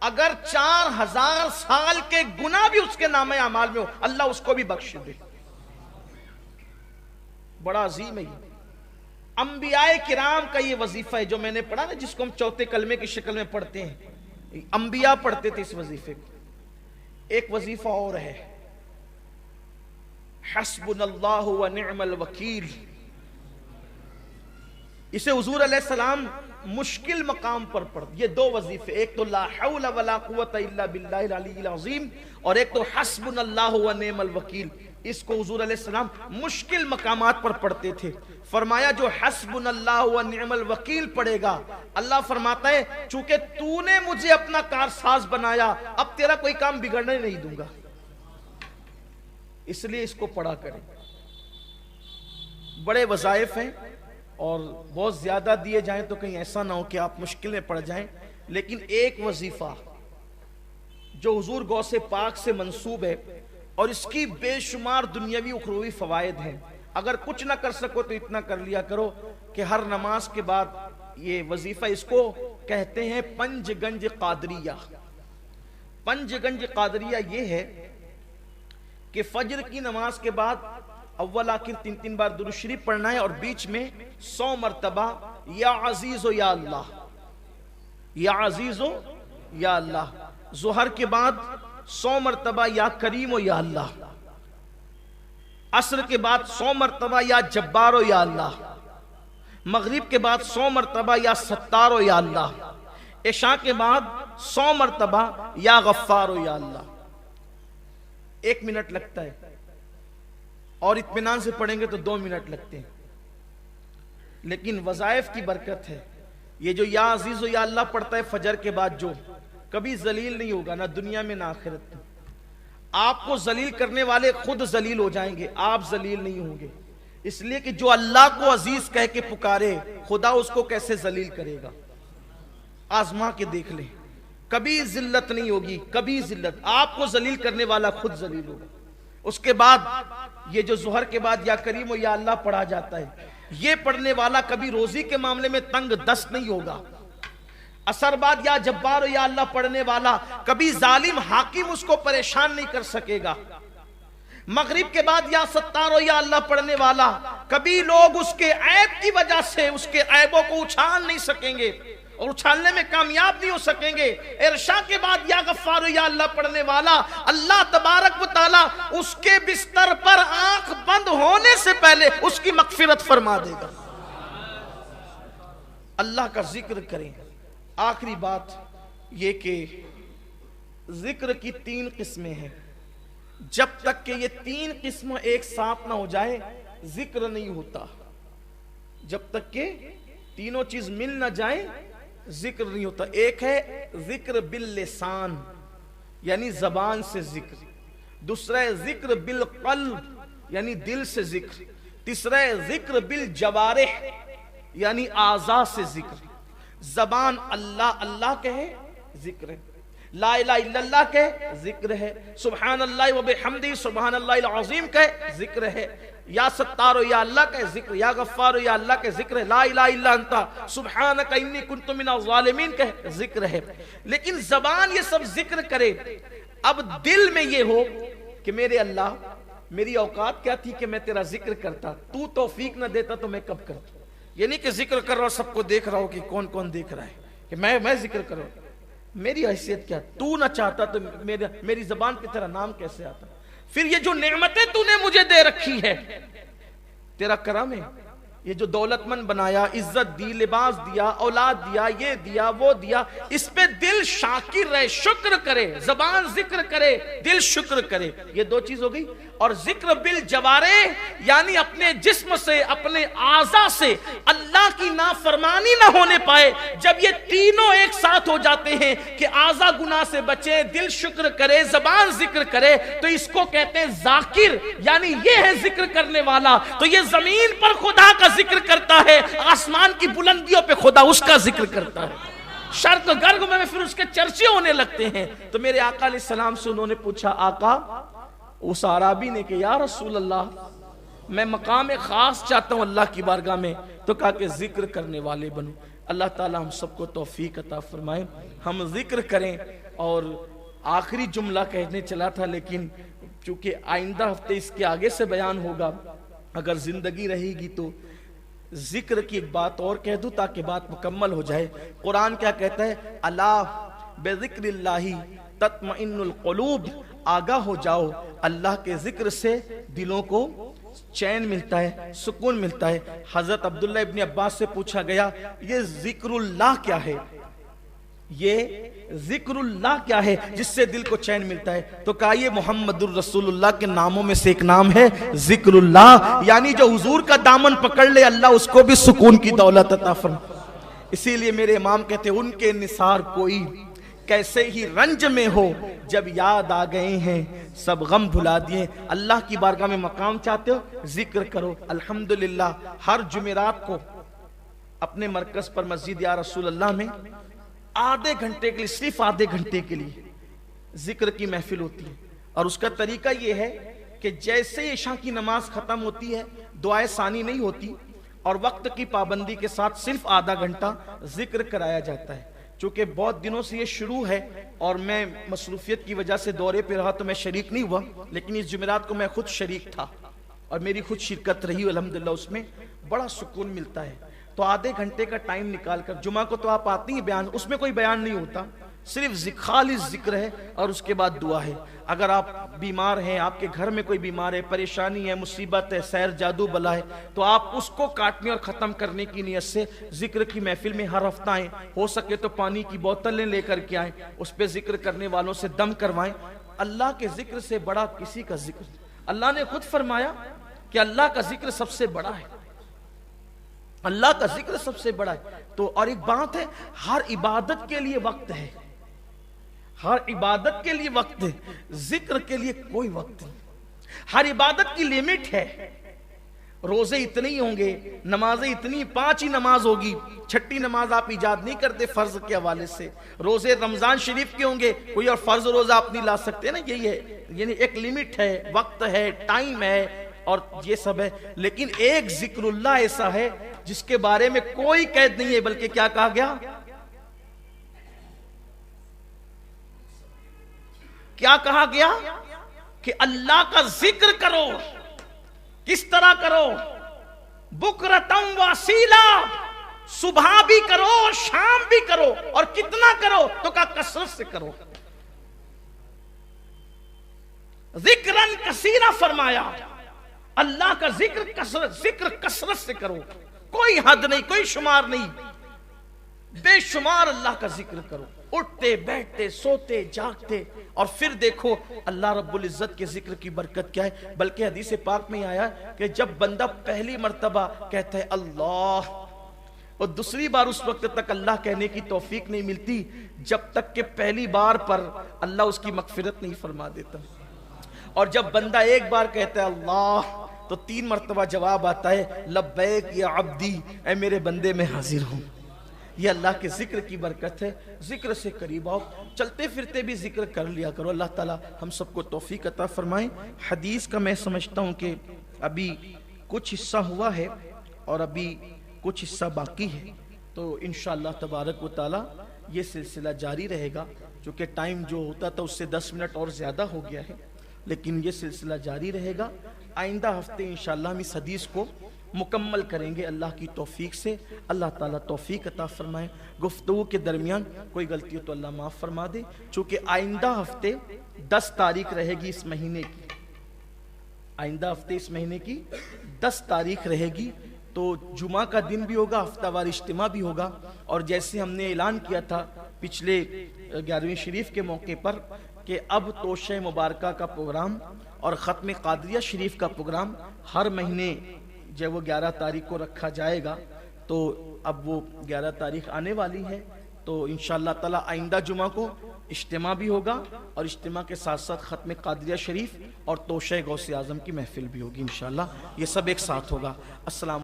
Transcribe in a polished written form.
اگر 4000 سال کے گناہ بھی اس کے نامہ اعمال میں ہو اللہ اس کو بھی بخش دے. بڑا عظیم ہے یہ. انبیاء کرام کا یہ وظیفہ ہے جو میں نے پڑھا نا، جس کو ہم چوتھے کلمے کی شکل میں پڑھتے ہیں. انبیاء پڑھتے تھے اس وظیفے کو. ایک وظیفہ اور ہے، حسبنا اللہ و نعم الوکیل. اسے حضور علیہ السلام مشکل مقام پر پڑھ. یہ دو وظیفے، ایک تو لا حول ولا قوت الا باللہ العلی العظیم، اور ایک تو حسبنا اللہ و نعم الوکیل. اس کو حضور علیہ السلام مشکل مقامات پر پڑھتے تھے. فرمایا جو حسبنا اللہ و نعم الوکیل پڑھے گا، اللہ فرماتا ہے چونکہ تو نے مجھے اپنا کارساز بنایا، اب تیرا کوئی کام بگڑنے نہیں دوں گا، اس لیے اس کو پڑھا کریں. بڑے وظائف ہیں اور بہت زیادہ دیے جائیں تو کہیں ایسا نہ ہو کہ آپ مشکل میں پڑ جائیں. لیکن ایک وظیفہ جو حضور غوث پاک سے منسوب ہے اور اس کی بے شمار دنیاوی اخروی فوائد ہیں. اگر کچھ نہ کر سکو تو اتنا کر لیا کرو کہ ہر نماز کے بعد یہ وظیفہ، اس کو کہتے ہیں پنج گنج قادریہ. پنج گنج قادریہ یہ ہے کہ فجر کی نماز کے بعد اول آخر 3 بار درود شریف پڑھنا ہے اور بیچ میں 100 مرتبہ یا عزیز و یا اللہ، یا عزیز و یا اللہ. ظہر کے بعد 100 مرتبہ یا کریم و یا اللہ. عصر کے بعد 100 مرتبہ یا جبار و یا اللہ. مغرب کے بعد 100 مرتبہ یا ستار و یا اللہ. عشاء کے بعد 100 مرتبہ یا غفار و یا اللہ. 1 منٹ لگتا ہے اور اطمینان سے پڑھیں گے تو 2 منٹ لگتے ہیں. لیکن وظائف کی برکت ہے. یہ جو یا عزیز و یا اللہ پڑھتا ہے فجر کے بعد، جو کبھی ذلیل نہیں ہوگا نہ دنیا میں نہ آخرت میں. آپ کو ذلیل کرنے والے خود ذلیل ہو جائیں گے، آپ ذلیل نہیں ہوں گے. اس لیے کہ جو اللہ کو عزیز کہہ کے پکارے، خدا اس کو کیسے ذلیل کرے گا. آزما کے دیکھ لیں، کبھی ذلت نہیں ہوگی، کبھی ذلت. آپ کو ذلیل کرنے والا خود ذلیل ہوگا. اس کے بعد یہ جو ظہر کے بعد یا کریم و یا اللہ پڑھا جاتا ہے، یہ پڑھنے والا کبھی روزی کے معاملے میں تنگ دست نہیں ہوگا. عصر بعد یا جبار و یا اللہ پڑھنے والا کبھی ظالم حاکم اس کو پریشان نہیں کر سکے گا. مغرب کے بعد یا ستار و یا اللہ پڑھنے والا کبھی لوگ اس کے عیب کی وجہ سے اس کے عیبوں کو اچھال نہیں سکیں گے اور اچھالنے میں کامیاب نہیں ہو سکیں گے. عشاء کے بعد یا غفار و یا اللہ پڑھنے والا اللہ تبارک و تعالی اس کے بستر پر آنکھ بند ہونے سے پہلے اس کی مغفرت فرما دے گا. اللہ کا ذکر کریں. آخری بات یہ کہ ذکر کی 3 قسمیں ہیں. جب تک کہ یہ 3 قسم ایک ساتھ نہ ہو جائے ذکر نہیں ہوتا. جب تک کہ تینوں چیز مل نہ جائیں ذکر نہیں ہوتا. ایک ہے ذکر باللسان یعنی زبان سے ذکر. دوسرا ہے ذکر بالقلب یعنی دل سے ذکر. تیسرا ہے ذکر بالجوارح یعنی اعضاء سے ذکر. زبان اللہ اللہ کہے ذکر ہے، لا الہ الا اللہ کہے ذکر ہے، سبحان اللہ و بحمدہ سبحان اللہ العظیم کہے ذکر ہے، یا ستار و یا اللہ کہے ذکر، یا غفار و یا اللہ کہے ذکر ہے، لا الہ الا انت سبحانک انی کنت من الظالمین کہے ذکر ہے. لیکن زبان یہ سب ذکر کرے، اب دل میں یہ ہو کہ میرے اللہ میری اوقات کیا تھی کہ میں تیرا ذکر کرتا، تو توفیق نہ دیتا تو میں کب کرتا. یہ نہیں کہ ذکر کر رہا ہوں سب کو دیکھ رہا ہوں کہ کون کون دیکھ رہا ہے کہ میں ذکر کر رہا ہوں. میری حیثیت کیا، تو نہ چاہتا تو میری زبان پہ تیرا نام کیسے آتا. پھر یہ جو نعمتیں تو نے مجھے دے رکھی ہے تیرا کرم ہے. یہ جو دولت مند بنایا، عزت دی، لباس دیا، اولاد دیا، یہ دیا وہ دیا، اس پہ دل شاکر رہے، شکر کرے. زبان ذکر کرے، دل شکر کرے. یہ 2 چیز ہو گئی. اور ذکر بالجوارح یعنی اپنے جسم سے اپنے اعضاء سے اللہ کی نافرمانی نہ ہونے پائے. جب یہ تینوں ایک ساتھ ہو جاتے ہیں کہ اعضاء گناہ سے بچے، دل شکر کرے، زبان ذکر کرے، تو اس کو کہتے ہیں ذاکر یعنی یہ ہے ذکر کرنے والا. تو یہ زمین پر خدا کا ذکر کرتا ہے، آسمان کی بلندیوں پہ خدا اس کا ذکر کرتا ہے. شرق گرگ میں پھر اس کے چرچے ہونے لگتے ہیں. تو میرے آقا علیہ السلام سے انہوں نے پوچھا، آقا اس عرابی نے کہ یا رسول اللہ میں مقام خاص چاہتا ہوں اللہ کی بارگاہ میں. تو کہا کہ ذکر کرنے والے بنو. اللہ تعالی ہم سب کو توفیق عطا فرمائے، ہم ذکر کریں اور آخری جملہ کہنے چلا تھا، لیکن چونکہ آئندہ ہفتے اس کے آگے سے بیان ہوگا، اگر زندگی رہے گی تو ذکر کی ایک بات اور کہہ دوں تاکہ بات مکمل ہو جائے۔ قرآن کیا کہتا ہے؟ الا بذکر اللہ تطمئن القلوب، آگاہ ہو جاؤ، اللہ کے ذکر سے دلوں کو چین ملتا ہے، سکون ملتا ہے۔ حضرت عبداللہ ابن عباس سے پوچھا گیا یہ ذکر اللہ کیا ہے، یہ ذکر اللہ کیا ہے جس سے دل کو چین ملتا ہے؟ تو کہا یہ محمد الرسول اللہ کے ناموں میں سے ایک نام ہے ذکر اللہ، یعنی جو حضور کا دامن پکڑ لے اللہ اس کو بھی سکون کی دولت عطا فرمائے۔ اسی لیے میرے امام کہتے ہیں ان کے نثار کوئی کیسے ہی رنج میں ہو، جب یاد آ گئے ہیں سب غم بھلا دیے۔ اللہ کی بارگاہ میں مقام چاہتے ہو، ذکر کرو۔ الحمدللہ ہر جمعرات کو اپنے مرکز پر مسجد یا رسول اللہ میں آدھے گھنٹے کے لیے، صرف آدھے گھنٹے کے لیے ذکر کی محفل ہوتی ہے، اور اس کا طریقہ یہ ہے کہ جیسے عشاء کی نماز ختم ہوتی ہے دعائے ثانی نہیں ہوتی، اور وقت کی پابندی کے ساتھ صرف آدھا گھنٹہ ذکر کرایا جاتا ہے۔ چونکہ بہت دنوں سے یہ شروع ہے اور میں مصروفیت کی وجہ سے دورے پہ رہا تو میں شریک نہیں ہوا، لیکن اس جمعرات کو میں خود شریک تھا اور میری خود شرکت رہی، الحمدللہ اس میں بڑا سکون ملتا ہے۔ تو آدھے گھنٹے کا ٹائم نکال کر، جمعہ کو تو آپ آتی ہیں بیان، اس میں کوئی بیان نہیں ہوتا، صرف خالص ذکر ہے اور اس کے بعد دعا ہے۔ اگر آپ بیمار ہیں، آپ کے گھر میں کوئی بیمار ہے، پریشانی ہے، مصیبت ہے، سیر جادو بلا ہے، تو آپ اس کو کاٹنے اور ختم کرنے کی نیت سے ذکر کی محفل میں ہر ہفتہ آئیں، ہو سکے تو پانی کی بوتلیں لے کر کے آئیں، اس پہ ذکر کرنے والوں سے دم کروائیں۔ اللہ کے ذکر سے بڑا کسی کا ذکر، اللہ نے خود فرمایا کہ اللہ کا ذکر سب سے بڑا ہے، اللہ کا ذکر سب سے بڑا ہے۔ تو اور ایک بات ہے، ہر عبادت کے لیے وقت ہے، ہر عبادت کے لیے وقت ہے، ذکر کے لیے کوئی وقت نہیں۔ ہر عبادت کی لیمٹ ہے، روزے اتنے ہی ہوں گے، نمازیں اتنی، 5 ہی نماز ہوگی، 6ٹھی نماز آپ ایجاد نہیں کرتے فرض کے حوالے سے۔ روزے رمضان شریف کے ہوں گے، کوئی اور فرض روزہ آپ نہیں لا سکتے نا، یہی ہے، یعنی ایک لیمٹ ہے، وقت ہے، ٹائم ہے، اور یہ سب ہے۔ لیکن ایک ذکر اللہ ایسا ہے جس کے بارے میں کوئی قید نہیں ہے، بلکہ کیا کہا گیا؟ کیا کہا گیا؟ کہ اللہ کا ذکر کرو۔ کس طرح کرو؟ بکرتم واسیلا، صبح بھی کرو اور شام بھی کرو، اور کتنا کرو؟ تو کہا کثرت سے کرو، ذکرن کثیرا فرمایا۔ اللہ کا ذکر کثرت سے کرو، کوئی حد نہیں، کوئی شمار نہیں، بے شمار اللہ کا ذکر کرو، اٹھتے بیٹھتے سوتے جاگتے۔ اور پھر دیکھو اللہ رب العزت کے ذکر کی برکت کیا ہے، بلکہ حدیث پاک میں آیا کہ جب بندہ پہلی مرتبہ کہتا ہے اللہ، اور دوسری بار اس وقت تک اللہ کہنے کی توفیق نہیں ملتی جب تک کہ پہلی بار پر اللہ اس کی مغفرت نہیں فرما دیتا، اور جب بندہ ایک بار کہتا ہے اللہ تو 3 مرتبہ جواب آتا ہے لبیک یا عبدی، اے میرے بندے میں حاضر ہوں۔ یہ اللہ کے ذکر کی برکت ہے، ذکر سے قریب آؤ، چلتے پھرتے بھی ذکر کر لیا کرو۔ اللہ تعالی ہم سب کو توفیق عطا فرمائیں۔ حدیث کا میں سمجھتا ہوں کہ ابھی کچھ حصہ ہوا ہے اور ابھی کچھ حصہ باقی ہے، تو انشاءاللہ تبارک و تعالی یہ سلسلہ جاری رہے گا، چونکہ ٹائم جو ہوتا تھا اس سے 10 منٹ اور زیادہ ہو گیا ہے، لیکن یہ سلسلہ جاری رہے گا۔ آئندہ ہفتے انشاءاللہ ہم اس حدیث کو مکمل کریں گے اللہ کی توفیق سے۔ اللہ تعالیٰ توفیق عطا فرمائے۔ گفتگو کے درمیان کوئی غلطی ہو تو اللہ معاف فرما دے۔ چونکہ آئندہ ہفتے 10 تاریخ رہے گی اس مہینے کی، آئندہ ہفتے اس مہینے کی 10 تاریخ رہے گی، تو جمعہ کا دن بھی ہوگا، ہفتہ وار اجتماع بھی ہوگا، اور جیسے ہم نے اعلان کیا تھا پچھلے 11ویں شریف کے موقع پر کہ اب توشہ مبارکہ کا پروگرام اور ختم قادریہ شریف کا پروگرام ہر مہینے جب وہ 11 تاریخ کو رکھا جائے گا، تو اب وہ 11 تاریخ آنے والی ہے، تو انشاءاللہ تعالی آئندہ جمعہ کو اجتماع بھی ہوگا، اور اجتماع کے ساتھ ساتھ ختم قادریہ شریف اور توشہ غوث اعظم کی محفل بھی ہوگی انشاءاللہ، یہ سب ایک ساتھ ہوگا۔ السلام